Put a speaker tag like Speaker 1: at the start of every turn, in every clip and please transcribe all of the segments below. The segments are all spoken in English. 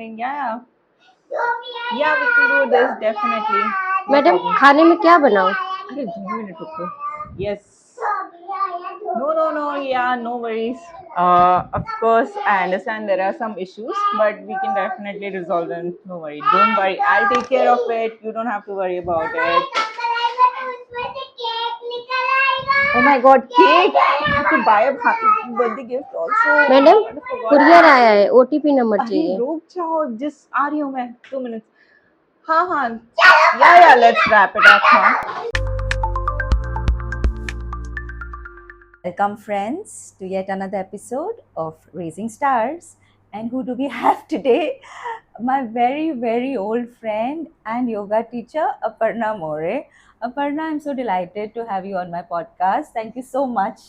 Speaker 1: think, yeah, yeah, we can do this definitely. No
Speaker 2: madam
Speaker 1: problem.
Speaker 2: खाने में क्या बनाऊं?
Speaker 1: अरे 2 minute रुको. Yes. No, yeah, no worries. Of course, I understand there are some issues, but we can definitely resolve them. No worry. Don't worry. I'll take care of it. You don't have to worry about it. Oh my god, cake! I have to buy a happy birthday gift also.
Speaker 2: Madam
Speaker 1: I forgot.
Speaker 2: Courier आया है, OTP number
Speaker 1: अरे
Speaker 2: चाहिए।
Speaker 1: रुक जाओ, जिस आ रही हूँ मैं 2 minutes. हाँ, yeah, let's wrap it up, huh? Welcome, friends, to yet another episode of Raising Stars. And who do we have today? My very, very old friend and yoga teacher, Aparna More. Aparna, I'm so delighted to have you on my podcast. Thank you so much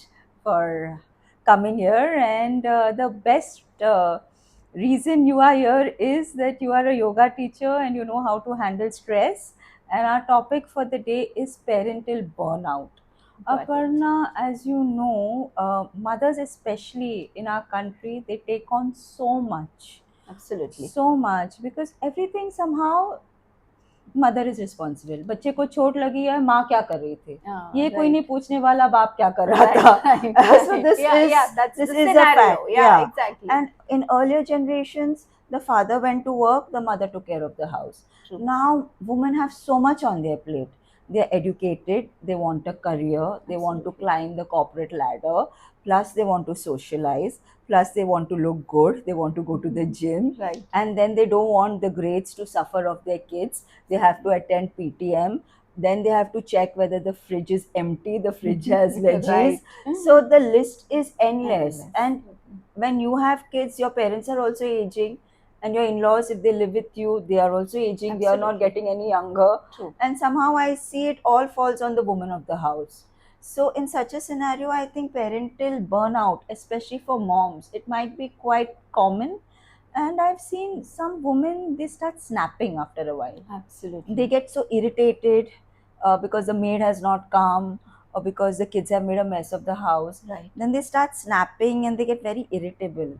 Speaker 1: for coming here. And the best reason you are here is that you are a yoga teacher and you know how to handle stress. And our topic for the day is parental burnout. Aparna, as you know, mothers, especially in our country, they take on so much.
Speaker 3: Absolutely.
Speaker 1: So much because everything somehow mother is responsible. बच्चे को चोट लगी है, माँ क्या कर रही थी, ये कोई नहीं पूछने वाला, बाप क्या कर रहा था. So this is a fact.
Speaker 3: Yeah, exactly.
Speaker 1: And in earlier generations, the father went to work, the mother took care of the house.
Speaker 3: True.
Speaker 1: Now women have so much on their plate. They're educated, they want a career, they want to climb the corporate ladder, plus they want to socialize, plus they want to look good, they want to go to the gym,
Speaker 3: Right.
Speaker 1: and then they don't want the grades to suffer of their kids. They have to attend PTM, then they have to check whether the fridge is empty, the fridge has veggies.
Speaker 3: Right.
Speaker 1: So the list is endless. And when you have kids, your parents are also aging, and your in-laws, if they live with you, they are also aging. They are not
Speaker 3: Absolutely.
Speaker 1: getting any younger.
Speaker 3: True.
Speaker 1: And somehow I see it all falls on the woman of the house. So in such a scenario, I think parental burnout, especially for moms, it might be quite common. And I've seen some women, they start snapping after a while.
Speaker 3: Absolutely.
Speaker 1: They get so irritated because the maid has not come, or because the kids have made a mess of the house.
Speaker 3: Right.
Speaker 1: Then they start snapping and they get very irritable.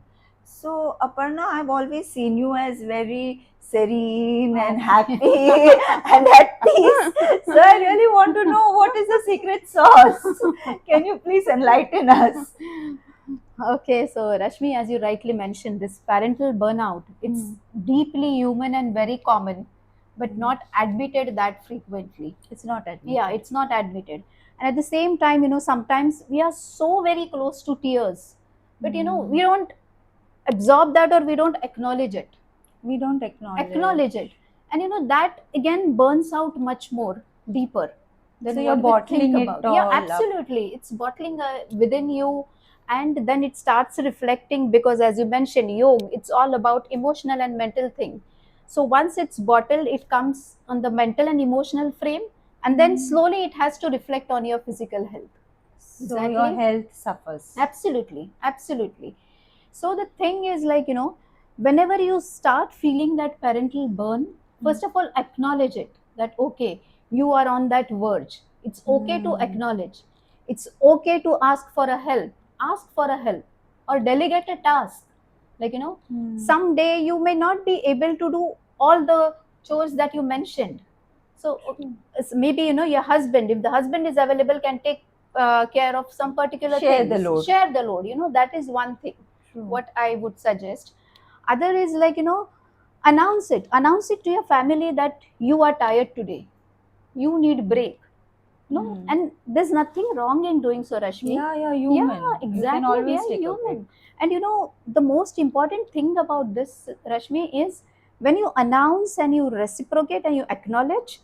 Speaker 1: So Aparna, I've always seen you as very serene and happy and at peace. So I really want to know, what is the secret sauce? Can you please enlighten us?
Speaker 3: Okay, so Rashmi, as you rightly mentioned, this parental burnout, it's deeply human and very common, but not admitted that frequently.
Speaker 1: It's not admitted.
Speaker 3: Yeah, it's not admitted. And at the same time, sometimes we are so very close to tears, but we don't absorb that, or we don't acknowledge it.
Speaker 1: We don't acknowledge
Speaker 3: it. And that again burns out much more deeper than
Speaker 1: So
Speaker 3: what
Speaker 1: you're
Speaker 3: we
Speaker 1: bottling
Speaker 3: think
Speaker 1: it
Speaker 3: about.
Speaker 1: all
Speaker 3: Yeah,
Speaker 1: up.
Speaker 3: absolutely. It's bottling within you, and then it starts reflecting, because as you mentioned, yoga, it's all about emotional and mental thing. So once it's bottled, it comes on the mental and emotional frame, and then slowly it has to reflect on your physical health.
Speaker 1: So your health suffers.
Speaker 3: Absolutely. So the thing is, whenever you start feeling that parental burn, first of all, acknowledge it, that okay, you are on that verge. It's okay to acknowledge. It's okay to ask for a help. Or delegate a task. Someday you may not be able to do all the chores that you mentioned. So maybe your husband, if the husband is available, can take care of some particular
Speaker 1: Share
Speaker 3: things.
Speaker 1: the load.
Speaker 3: Share the load. That is one thing. What I would suggest. Other is announce it to your family that you are tired today, you need break. And there's nothing wrong in doing so, Rashmi.
Speaker 1: Yeah, human.
Speaker 3: Yeah, exactly.
Speaker 1: You can always
Speaker 3: We are
Speaker 1: take a
Speaker 3: human.
Speaker 1: break.
Speaker 3: And the most important thing about this, Rashmi, is when you announce and you reciprocate and you acknowledge,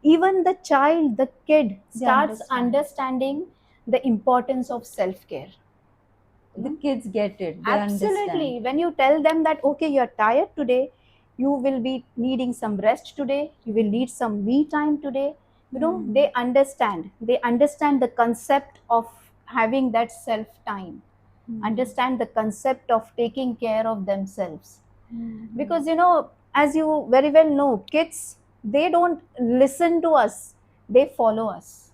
Speaker 3: even the child, the kid starts understanding the importance of self-care.
Speaker 1: The kids get it. They
Speaker 3: Absolutely.
Speaker 1: understand.
Speaker 3: When you tell them that, okay, you're tired today, you will be needing some rest today, you will need some me time today, they understand. They understand the concept of having that self time, understand the concept of taking care of themselves. Because, as you very well know, kids, they don't listen to us, they follow us.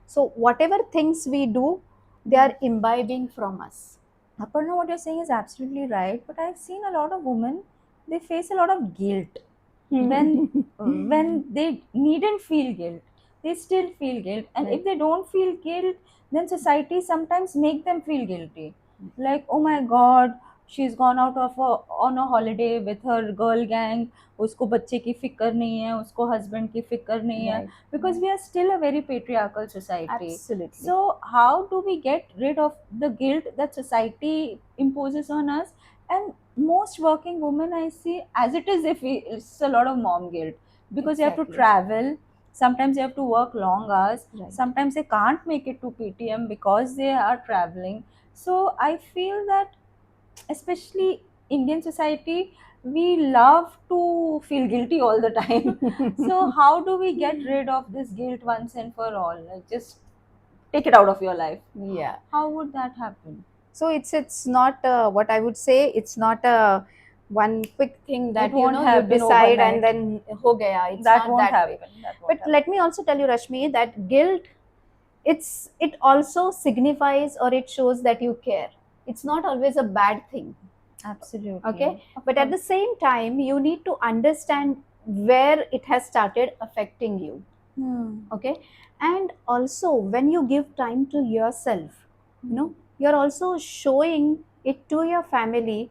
Speaker 3: So whatever things we do, they are imbibing from us.
Speaker 1: Aparna, what you're saying is absolutely right. But I've seen a lot of women, they face a lot of guilt when they needn't feel guilt. They still feel guilt, and
Speaker 3: Right.
Speaker 1: if they don't feel guilt, then society sometimes make them feel guilty. Like, oh my god, she's gone out of on a holiday with her girl gang, उसको बच्चे की फिक्र नहीं है, उसको husband की फिक्र नहीं है,
Speaker 3: Right.
Speaker 1: because we are still a very patriarchal society.
Speaker 3: Absolutely.
Speaker 1: So how do we get rid of the guilt that society imposes on us? And most working women I see, as it is, it's a lot of mom guilt, because you have to
Speaker 3: Exactly.
Speaker 1: travel. Sometimes you have to work long hours.
Speaker 3: Right.
Speaker 1: Sometimes they can't make it to PTM because they are traveling. So I feel that, especially Indian society, we love to feel guilty all the time. So how do we get rid of this guilt once and for all? Like, just take it out of your life.
Speaker 3: Yeah.
Speaker 1: How would that happen?
Speaker 3: So it's not what I would say. It's not a one quick thing that
Speaker 1: It won't
Speaker 3: you
Speaker 1: happen
Speaker 3: decide
Speaker 1: overnight.
Speaker 3: and then ho gaya. It's
Speaker 1: That
Speaker 3: not
Speaker 1: won't
Speaker 3: that
Speaker 1: happen.
Speaker 3: way.
Speaker 1: That won't
Speaker 3: But
Speaker 1: happen.
Speaker 3: let me also tell you, Rashmi, that guilt, it also signifies or it shows that you care. It's not always a bad thing.
Speaker 1: Absolutely.
Speaker 3: Okay.
Speaker 1: Of
Speaker 3: But at the
Speaker 1: course.
Speaker 3: same time, you need to understand where it has started affecting you. Okay. And also, when you give time to yourself, you're also showing it to your family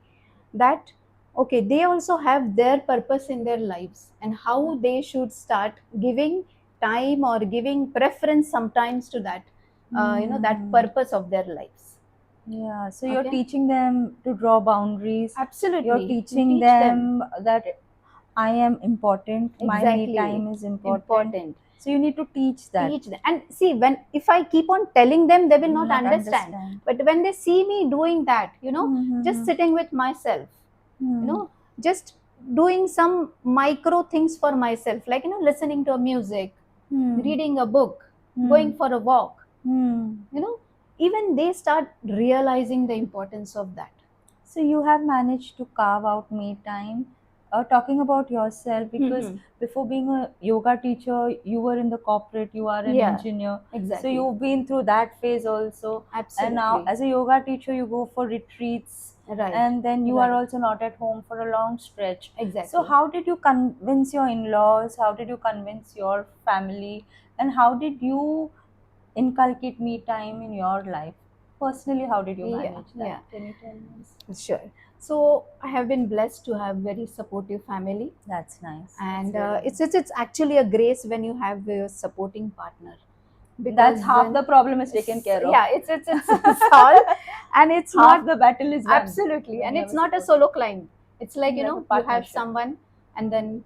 Speaker 3: that okay, they also have their purpose in their lives, and how they should start giving time or giving preference sometimes to that that purpose of their lives.
Speaker 1: Yeah, so you're
Speaker 3: Okay.
Speaker 1: teaching them to draw boundaries.
Speaker 3: Absolutely.
Speaker 1: You're
Speaker 3: You
Speaker 1: teaching
Speaker 3: teach
Speaker 1: them that I am important. My me
Speaker 3: Exactly.
Speaker 1: time is important. So you need to teach that.
Speaker 3: Teach them. And see, when if I keep on telling them, they will not
Speaker 1: Not
Speaker 3: understand.
Speaker 1: understand.
Speaker 3: But when they see me doing that, just
Speaker 1: Mhm.
Speaker 3: sitting with myself,
Speaker 1: Hmm.
Speaker 3: just doing some micro things for myself, like listening to a music,
Speaker 1: Hmm.
Speaker 3: reading a book,
Speaker 1: Hmm.
Speaker 3: going for a walk,
Speaker 1: Hmm.
Speaker 3: even they start realizing the importance of that.
Speaker 1: So you have managed to carve out me time. Talking about yourself, because
Speaker 3: Mhm.
Speaker 1: before being a yoga teacher, you were in the corporate, you are an
Speaker 3: Yeah,
Speaker 1: engineer.
Speaker 3: exactly.
Speaker 1: So you've been through that phase also.
Speaker 3: Absolutely.
Speaker 1: And now, as a yoga teacher, you go for retreats,
Speaker 3: Right.
Speaker 1: and then you are
Speaker 3: Right.
Speaker 1: also not at home for a long stretch.
Speaker 3: Exactly.
Speaker 1: So how did you convince your in-laws? How did you convince your family? And how did you inculcate me time in your life? Personally, how did you manage that?
Speaker 3: Yeah.
Speaker 1: Can you tell me?
Speaker 3: Sure. So I have been blessed to have very supportive family,
Speaker 1: That's nice.
Speaker 3: and
Speaker 1: That's
Speaker 3: it's actually a grace when you have a supporting partner.
Speaker 1: that's half
Speaker 3: then-
Speaker 1: the problem is taken care of.
Speaker 3: Yeah, it's solved, and it's
Speaker 1: Half
Speaker 3: not
Speaker 1: the battle is done.
Speaker 3: absolutely,
Speaker 1: when
Speaker 3: and
Speaker 1: you
Speaker 3: it's
Speaker 1: have
Speaker 3: not a
Speaker 1: support.
Speaker 3: solo climb. It's like
Speaker 1: You have a
Speaker 3: you have
Speaker 1: partnership.
Speaker 3: someone, and then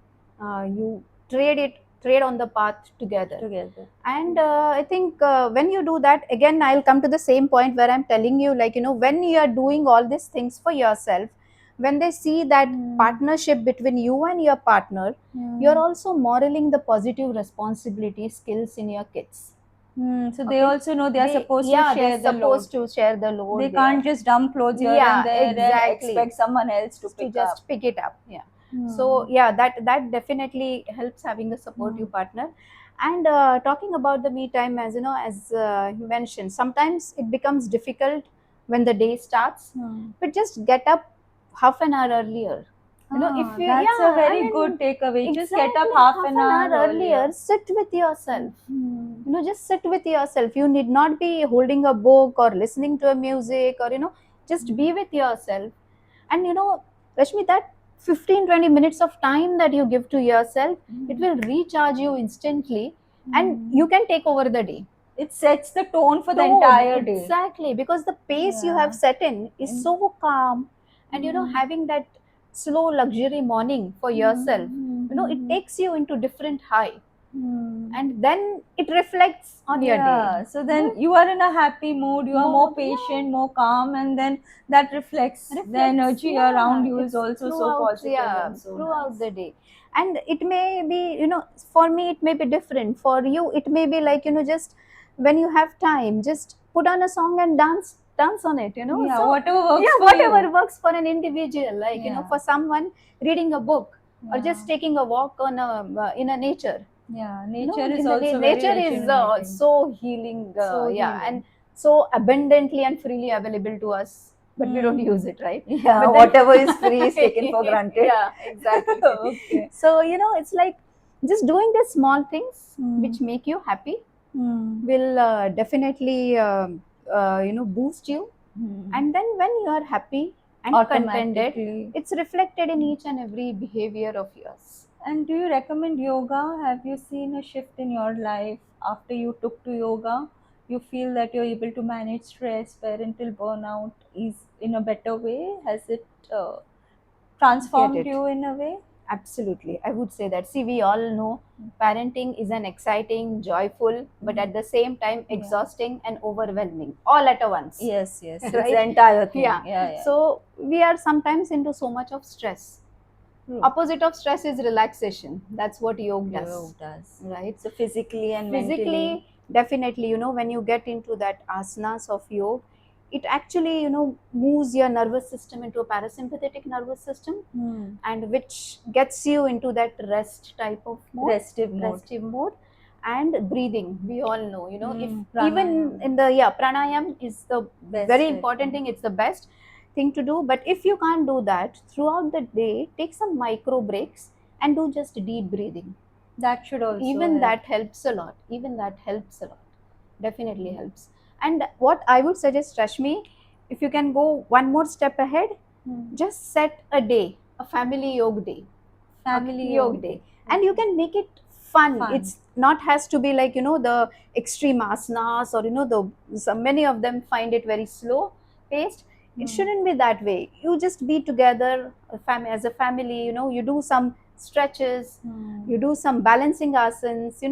Speaker 3: you trade on the path together.
Speaker 1: Together.
Speaker 3: And I think when you do that, again I'll come to the same point where I'm telling you, like when you are doing all these things for yourself, when they see that partnership between you and your partner, you're also modeling the positive responsibility skills in your kids.
Speaker 1: So they
Speaker 3: Okay.
Speaker 1: also know they are supposed to share
Speaker 3: they're
Speaker 1: the load.
Speaker 3: supposed to share the load.
Speaker 1: They can't just dump clothes here
Speaker 3: Yeah,
Speaker 1: and there
Speaker 3: exactly.
Speaker 1: and expect someone else to pick
Speaker 3: just
Speaker 1: up.
Speaker 3: pick it up. Yeah. So yeah, that definitely helps having a supportive partner. And talking about the me time, as as you mentioned, sometimes it becomes difficult when the day starts, but just get up half an hour earlier. If you
Speaker 1: That's a very good takeaway. Just get up half an hour
Speaker 3: earlier, sit with yourself. Just sit with yourself. You need not be holding a book or listening to a music, or just be with yourself. And Rashmi, that 15-20 minutes of time that you give to yourself, it will recharge you instantly, and you can take over the day.
Speaker 1: It sets the tone for the
Speaker 3: Tone,
Speaker 1: entire day.
Speaker 3: exactly, because the pace you
Speaker 1: Yeah.
Speaker 3: have set in is so calm, and having that slow luxury morning for yourself, it takes you into different high, and then it reflects on your day.
Speaker 1: So then you are in a happy mood, you are more patient, more calm, and then that reflects. The energy
Speaker 3: yeah,
Speaker 1: around you is
Speaker 3: it's
Speaker 1: also so
Speaker 3: throughout,
Speaker 1: positive
Speaker 3: yeah,
Speaker 1: and so
Speaker 3: throughout
Speaker 1: nice.
Speaker 3: the day. And it may be, for me it may be different, for you it may be like, just when you have time, just put on a song and dance on it.
Speaker 1: Yeah,
Speaker 3: So,
Speaker 1: whatever works for
Speaker 3: whatever
Speaker 1: you.
Speaker 3: works for an individual, like for someone reading a book, or just taking a walk on in a nature.
Speaker 1: Yeah, nature is
Speaker 3: in the
Speaker 1: also
Speaker 3: nature
Speaker 1: very
Speaker 3: is
Speaker 1: rejuvenating.
Speaker 3: so healing,
Speaker 1: So
Speaker 3: yeah,
Speaker 1: healing.
Speaker 3: and so abundantly and freely available to us but we don't use it, right?
Speaker 1: Yeah,
Speaker 3: But then-
Speaker 1: whatever is free is taken for granted.
Speaker 3: Yeah, exactly.
Speaker 1: Okay.
Speaker 3: So, it's like just doing the small things
Speaker 1: Hmm.
Speaker 3: which make you happy
Speaker 1: Hmm.
Speaker 3: will definitely, boost you.
Speaker 1: Hmm.
Speaker 3: And then when you are happy and contented,
Speaker 1: Automatically.
Speaker 3: it's reflected in each and every behavior of yours.
Speaker 1: And do you recommend yoga? Have you seen a shift in your life after you took to yoga? You feel that you're able to manage stress, parental burnout is in a better way? Has it transformed
Speaker 3: Get it.
Speaker 1: you in a way?
Speaker 3: Absolutely. I would say that. See, we all know parenting is an exciting, joyful, but at the same time
Speaker 1: Yeah.
Speaker 3: exhausting and overwhelming all at once.
Speaker 1: Yes, yes. It's
Speaker 3: Right?
Speaker 1: the entire thing.
Speaker 3: Yeah.
Speaker 1: Yeah.
Speaker 3: So we are sometimes into so much of stress.
Speaker 1: True.
Speaker 3: Opposite of stress is relaxation. That's what yoga does.
Speaker 1: Yoga does.
Speaker 3: Right?
Speaker 1: So physically and mentally.
Speaker 3: Physically, definitely, when you get into that asanas of yoga, it actually, moves your nervous system into a parasympathetic nervous system,
Speaker 1: Hmm.
Speaker 3: and which gets you into that rest type of mode,
Speaker 1: Restive mode.
Speaker 3: restive mode. And breathing, we all know, if
Speaker 1: Pranayam.
Speaker 3: even in the pranayam is the
Speaker 1: Best
Speaker 3: very
Speaker 1: way to
Speaker 3: important
Speaker 1: do.
Speaker 3: thing, it's the best thing to do. But if you can't do that throughout the day, take some micro breaks and do just deep breathing.
Speaker 1: That should also
Speaker 3: Even
Speaker 1: help.
Speaker 3: that helps a lot. Definitely helps. And what I would suggest, Rashmi, if you can go one more step ahead,
Speaker 1: Hmm.
Speaker 3: just set a day, a family yoga day,
Speaker 1: Family
Speaker 3: yoga day, and you can make it fun.
Speaker 1: Fun.
Speaker 3: It's not has to be like the extreme asanas, or many of them find it very slow paced. It shouldn't be that way. You just be together, as a family. You do some stretches, you do some balancing asanas.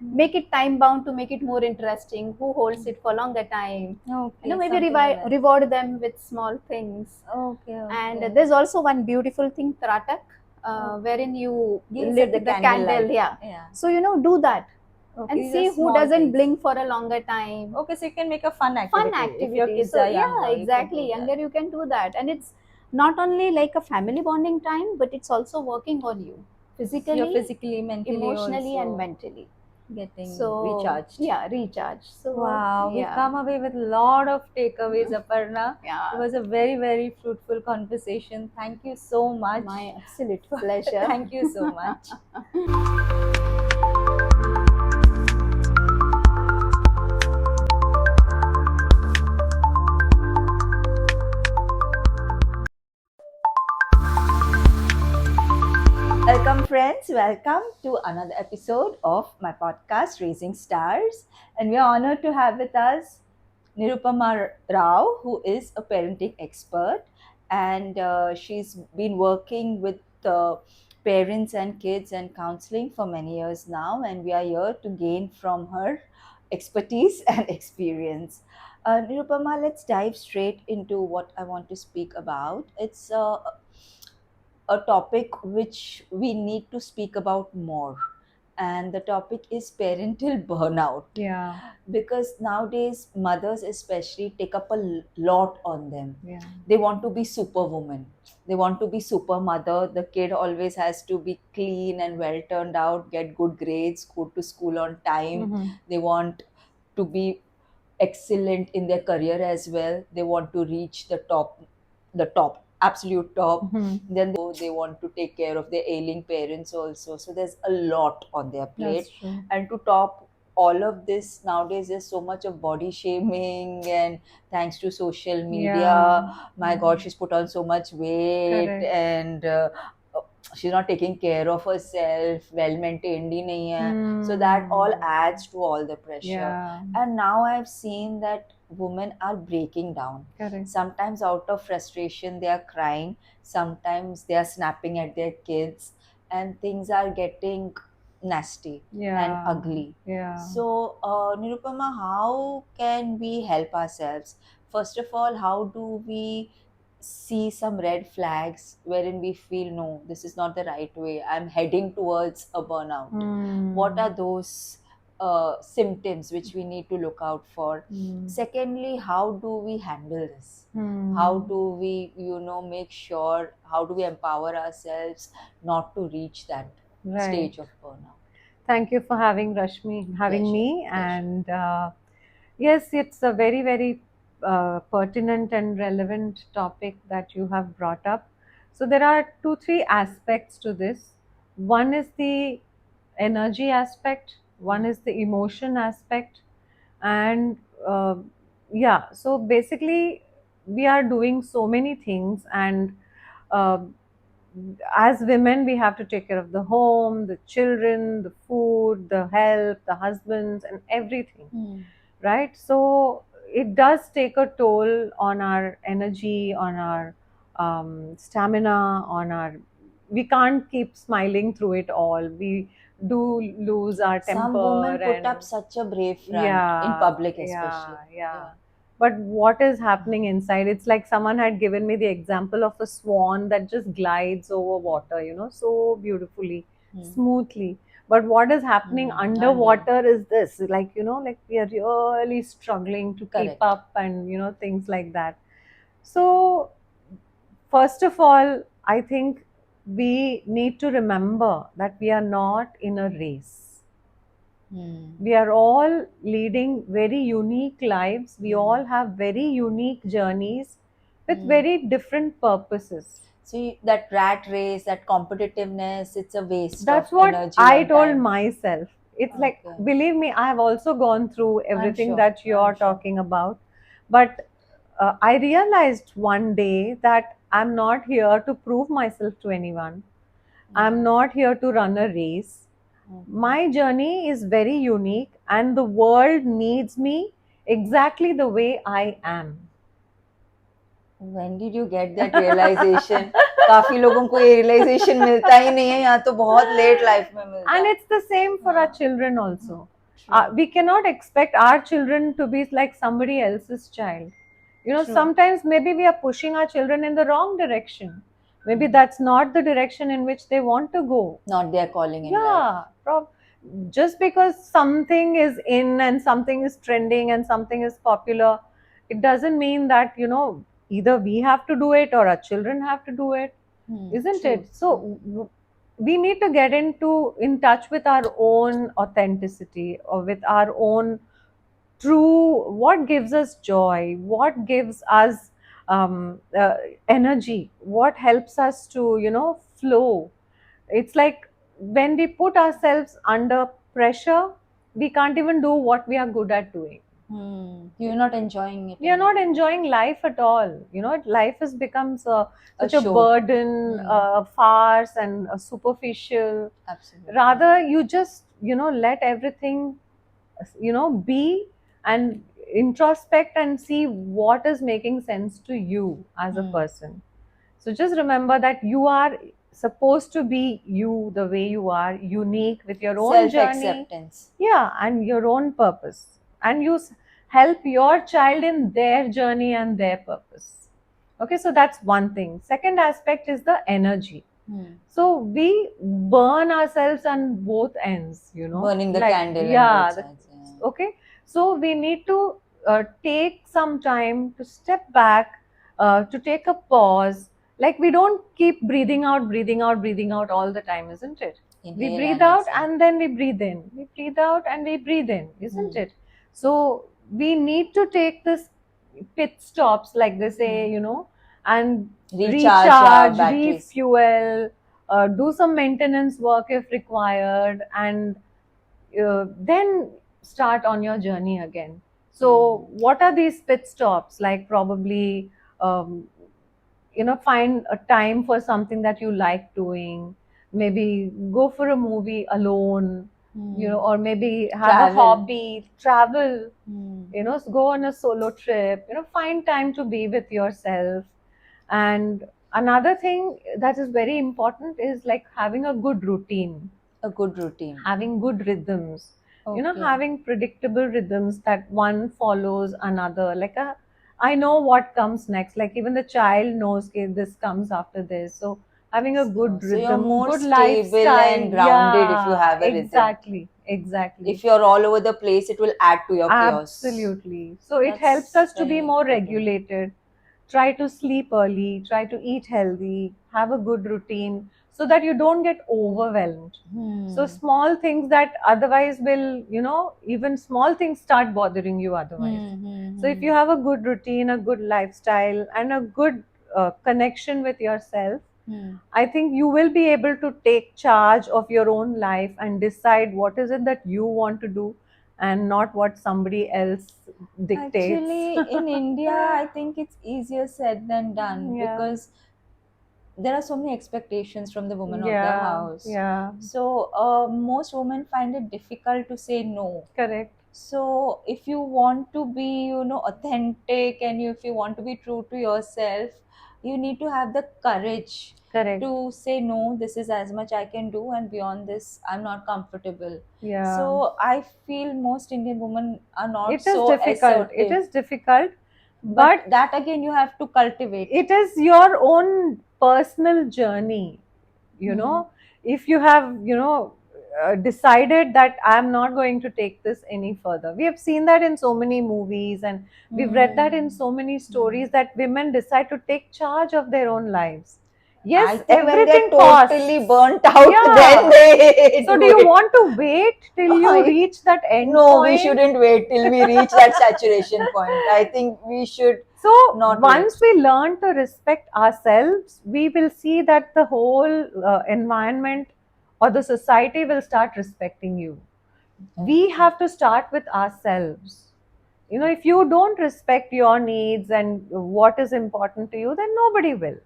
Speaker 3: Make it time bound to make it more interesting. Who holds it for longer time?
Speaker 1: Okay.
Speaker 3: Maybe
Speaker 1: something like that.
Speaker 3: reward them with small things.
Speaker 1: Okay.
Speaker 3: And there's also one beautiful thing, Tratak, wherein you
Speaker 1: Gives
Speaker 3: lit
Speaker 1: it the
Speaker 3: the candle.
Speaker 1: candlelight.
Speaker 3: Yeah.
Speaker 1: Yeah.
Speaker 3: So do that
Speaker 1: Okay,
Speaker 3: and
Speaker 1: these
Speaker 3: see
Speaker 1: are
Speaker 3: who
Speaker 1: small
Speaker 3: doesn't
Speaker 1: things.
Speaker 3: blink for a longer time.
Speaker 1: Okay, so you can make a fun activity.
Speaker 3: Fun
Speaker 1: If your
Speaker 3: activity.
Speaker 1: kids
Speaker 3: So
Speaker 1: are younger,
Speaker 3: yeah,
Speaker 1: you can
Speaker 3: exactly.
Speaker 1: do that.
Speaker 3: Younger, you can do that, and it's not only like a family bonding time, but it's also working on you physically,
Speaker 1: You're physically, mentally,
Speaker 3: emotionally,
Speaker 1: also
Speaker 3: and mentally.
Speaker 1: getting
Speaker 3: So
Speaker 1: recharged.
Speaker 3: yeah, recharge. So
Speaker 1: Wow, we've
Speaker 3: yeah.
Speaker 1: come away with a lot of takeaways, Aparna.
Speaker 3: Yeah.
Speaker 1: It was a very, very fruitful conversation. Thank you so much.
Speaker 3: My absolute pleasure.
Speaker 1: Thank you so much. Welcome, friends. Welcome to another episode of my podcast, Raising Stars. And we are honored to have with us Nirupama Rao, who is a parenting expert. And she's been working with parents and kids and counseling for many years now. And we are here to gain from her expertise and experience. Nirupama, let's dive straight into what I want to speak about. It's a topic which we need to speak about more. And the topic is parental burnout.
Speaker 4: Yeah,
Speaker 1: Because nowadays, mothers especially take up a lot on them.
Speaker 4: yeah.
Speaker 1: They want to be superwoman. They want to be super mother. The kid always has to be clean and well turned out, get good grades, go to school on time.
Speaker 4: Mhm.
Speaker 1: They want to be excellent in their career as well. They want to reach the top, absolute top.
Speaker 4: Mhm.
Speaker 1: Then they want to take care of their ailing parents also. So there's a lot on their plate.
Speaker 4: That's true.
Speaker 1: And to top all of this, nowadays there's so much of body shaming, and thanks to social media,
Speaker 4: Yeah.
Speaker 1: my god, she's put on so much weight.
Speaker 4: Correct.
Speaker 1: And she's not taking care of herself, well maintained hi nahi hai. So that all adds to all the pressure.
Speaker 4: Yeah,
Speaker 1: And now I've seen that women are breaking down.
Speaker 4: correct.
Speaker 1: Sometimes out of frustration they are crying, sometimes they are snapping at their kids, and things are getting nasty
Speaker 4: Yeah.
Speaker 1: and ugly.
Speaker 4: Yeah.
Speaker 1: So, Nirupama, how can we help ourselves? First of all, how do we see some red flags wherein we feel, no, this is not the right way, I'm heading towards a burnout? What are those symptoms which we need to look out for? Secondly, how do we handle this? How do we, make sure, how do we empower ourselves not to reach that
Speaker 4: Right.
Speaker 1: stage of burnout?
Speaker 4: Thank you for having having
Speaker 1: Pleasure,
Speaker 4: me.
Speaker 1: pleasure.
Speaker 4: And yes, it's a very, very pertinent and relevant topic that you have brought up. So there are two, three aspects to this. One is the energy aspect, one is the emotion aspect, and yeah, so basically we are doing so many things, and uh, as women we have to take care of the home, the children, the food, the health, the husbands, and everything, right? So it does take a toll on our energy, on our stamina, on our, we can't keep smiling through it all. We do lose our temper.
Speaker 1: Some women put
Speaker 4: and
Speaker 1: up such a brave front in public, especially.
Speaker 4: yeah. But what is happening inside? It's like someone had given me the example of a swan that just glides over water, so beautifully, smoothly. But what is happening underwater is this, like, like we are really struggling to keep
Speaker 1: Correct.
Speaker 4: up, and, things like that. So, first of all, I think we need to remember that we are not in a race. We are all leading very unique lives. We all have very unique journeys with very different purposes.
Speaker 1: See, that rat race, that competitiveness, it's a waste
Speaker 4: That's
Speaker 1: of
Speaker 4: what
Speaker 1: energy
Speaker 4: I
Speaker 1: and
Speaker 4: told
Speaker 1: time.
Speaker 4: myself. It's like,
Speaker 1: Okay.
Speaker 4: believe me, I have also gone through everything
Speaker 1: sure,
Speaker 4: that you're
Speaker 1: I'm sure.
Speaker 4: talking about. But I realized one day that I'm not here to prove myself to anyone. I'm not here to run a race. My journey is very unique, and the world needs me exactly the way I am.
Speaker 1: When did you get that realization? काफी लोगों को ये realization मिलता ही नहीं है, या तो बहुत late life में मिलता
Speaker 4: And
Speaker 1: है.
Speaker 4: it's the same for our children also.
Speaker 1: True.
Speaker 4: We cannot expect our children to be like somebody else's child.
Speaker 1: True.
Speaker 4: Sometimes maybe we are pushing our children in the wrong direction. Maybe that's not the direction in which they want to go.
Speaker 1: Not their calling in life.
Speaker 4: Yeah, just because something is in and something is trending and something is popular, it doesn't mean that, either we have to do it or our children have to do it, isn't
Speaker 1: True,
Speaker 4: it? So we need to get in touch with our own authenticity, or with our own true, what gives us joy, what gives us energy, what helps us to, flow. It's like when we put ourselves under pressure, we can't even do what we are good at doing.
Speaker 1: You're not enjoying it.
Speaker 4: We are not enjoying life at all. Life has become such a
Speaker 1: show.
Speaker 4: burden, a farce, and a superficial.
Speaker 1: Absolutely.
Speaker 4: Rather, you just, let everything, be, and introspect and see what is making sense to you as a person. So just remember that you are supposed to be you the way you are, unique with your own journey.
Speaker 1: Self-acceptance.
Speaker 4: Yeah, and your own purpose. And you help your child in their journey and their purpose. Okay, so that's one thing. Second aspect is the energy. So we burn ourselves on both ends,
Speaker 1: Burning the
Speaker 4: like,
Speaker 1: candle.
Speaker 4: yeah,
Speaker 1: on both sides, yeah.
Speaker 4: okay. So we need to take some time to step back, to take a pause. Like, we don't keep breathing out, breathing out, breathing out all the time, isn't it? We
Speaker 1: Inhale
Speaker 4: breathe
Speaker 1: and
Speaker 4: out
Speaker 1: exhale.
Speaker 4: and then we breathe in. We breathe out and we breathe in, isn't it? So we need to take this pit stops, like they say, and
Speaker 1: Recharge our
Speaker 4: recharge,
Speaker 1: batteries.
Speaker 4: refuel, do some maintenance work if required, and then start on your journey again. So what are these pit stops? Like, probably find a time for something that you like doing. Maybe go for a movie alone, or maybe have a
Speaker 1: Travel.
Speaker 4: hobby, travel, go on a solo trip, find time to be with yourself. And another thing that is very important is like having a good routine,
Speaker 1: A good routine.
Speaker 4: having good rhythms,
Speaker 1: Okay.
Speaker 4: having predictable rhythms that one follows another. Like, I know what comes next. Like, even the child knows, okay, this comes after this. So having a good
Speaker 1: So you're
Speaker 4: rhythm,
Speaker 1: more
Speaker 4: good
Speaker 1: stable
Speaker 4: lifestyle,
Speaker 1: and grounded if you
Speaker 4: yeah,
Speaker 1: have a rhythm.
Speaker 4: Exactly.
Speaker 1: If you're all over the place, it will add to your chaos.
Speaker 4: Absolutely. So it
Speaker 1: That's
Speaker 4: helps us to be
Speaker 1: very
Speaker 4: more
Speaker 1: important.
Speaker 4: regulated. Try to sleep early, try to eat healthy, have a good routine, so that you don't get overwhelmed. So small things that otherwise will, even small things start bothering you otherwise. So if you have a good routine, a good lifestyle, and a good connection with yourself, I think you will be able to take charge of your own life and decide what is it that you want to do and not what somebody else dictates.
Speaker 1: Actually, in India, I think it's easier said than done,
Speaker 4: Yeah.
Speaker 1: because there are so many expectations from the woman of the
Speaker 4: Yeah,
Speaker 1: house.
Speaker 4: yeah,
Speaker 1: So most women find it difficult to say no.
Speaker 4: correct.
Speaker 1: So if you want to be, authentic, and if you want to be true to yourself, you need to have the courage
Speaker 4: Correct.
Speaker 1: to say no, this is as much I can do, and beyond this I'm not comfortable.
Speaker 4: Yeah.
Speaker 1: So I feel most Indian women are not
Speaker 4: It is
Speaker 1: so
Speaker 4: difficult. It
Speaker 1: assertive.
Speaker 4: is difficult,
Speaker 1: But
Speaker 4: but
Speaker 1: that again you have to cultivate.
Speaker 4: it is your own personal journey. If you have, decided that I'm not going to take this any further. We have seen that in so many movies, and we've read that in so many stories, that women decide to take charge of their own lives. Yes,
Speaker 1: I think when
Speaker 4: everything
Speaker 1: they're
Speaker 4: costs.
Speaker 1: totally burnt out,
Speaker 4: Yeah.
Speaker 1: then they
Speaker 4: So do
Speaker 1: do
Speaker 4: you
Speaker 1: it.
Speaker 4: want to wait till you reach that end
Speaker 1: No, we
Speaker 4: point?
Speaker 1: shouldn't wait till we reach that saturation point. I think we should
Speaker 4: So
Speaker 1: not
Speaker 4: once
Speaker 1: wait.
Speaker 4: we learn to respect ourselves, we will see that the whole environment or the society will start respecting you. We have to start with ourselves. If you don't respect your needs and what is important to you, then nobody will.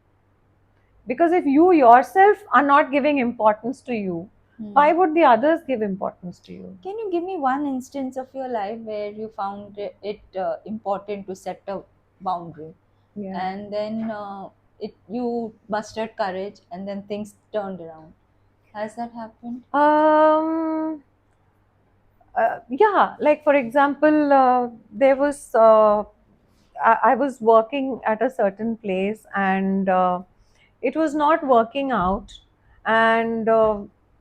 Speaker 4: Because if you yourself are not giving importance to you, why would the others give importance to you?
Speaker 1: Can you give me one instance of your life where you found it important to set a boundary,
Speaker 4: Yeah.
Speaker 1: and then you mustered courage, and then things turned around? Has that happened?
Speaker 4: Yeah, like for example, there was I was working at a certain place, and it was not working out, and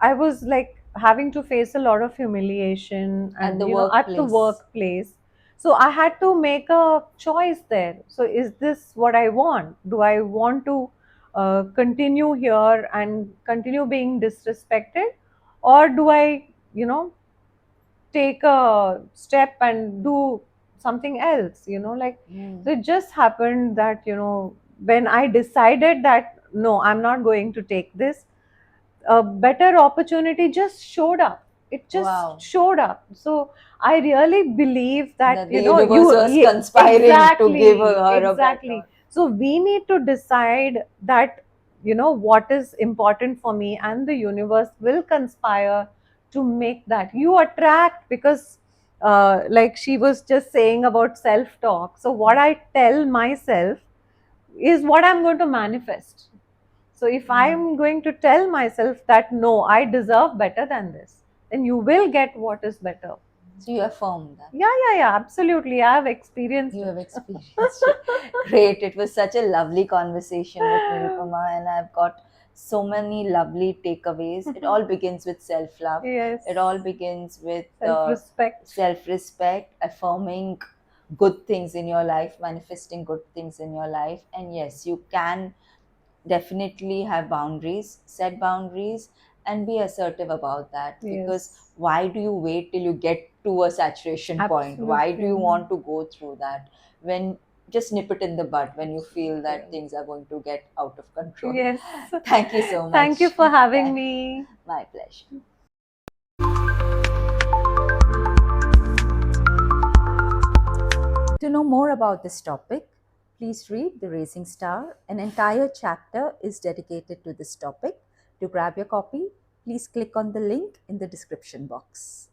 Speaker 4: I was like having to face a lot of humiliation,
Speaker 1: At
Speaker 4: and
Speaker 1: the
Speaker 4: at the
Speaker 1: workplace.
Speaker 4: workplace. So I had to make a choice there. So is this what I want? Do I want to continue here and continue being disrespected, or do I, take a step and do something else, like. So it just happened that, when I decided that no, I'm not going to take this, a better opportunity just showed up. It just
Speaker 1: Wow.
Speaker 4: showed up. So I really believe that,
Speaker 1: That the universe was
Speaker 4: yeah,
Speaker 1: conspiring to give her a
Speaker 4: exactly.
Speaker 1: better.
Speaker 4: So we need to decide that, what is important for me, and the universe will conspire to make that. You attract, because like she was just saying about self talk. So what I tell myself is what I'm going to manifest. So if I'm going to tell myself that no, I deserve better than this, then you will get what is better.
Speaker 1: So you affirm that.
Speaker 4: Yeah, absolutely. I have experienced
Speaker 1: You
Speaker 4: it.
Speaker 1: have experienced it. Great. It was such a lovely conversation with Nirupama, and I've got so many lovely takeaways. It all begins with self love.
Speaker 4: Yes.
Speaker 1: It all begins with
Speaker 4: Self-respect.
Speaker 1: self respect, affirming good things in your life, manifesting good things in your life. And yes, you can definitely have boundaries, set boundaries, and be assertive about that. Because
Speaker 4: Yes.
Speaker 1: why do you wait till you get to a saturation point? Why do you
Speaker 4: Absolutely.
Speaker 1: want to go through that? When just nip it in the bud when you feel that things are going to get out of control.
Speaker 4: Yes.
Speaker 1: Thank you so much.
Speaker 4: Thank you for having me.
Speaker 1: My pleasure. To know more about this topic, please read The Raising Star. An entire chapter is dedicated to this topic. To grab your copy, please click on the link in the description box.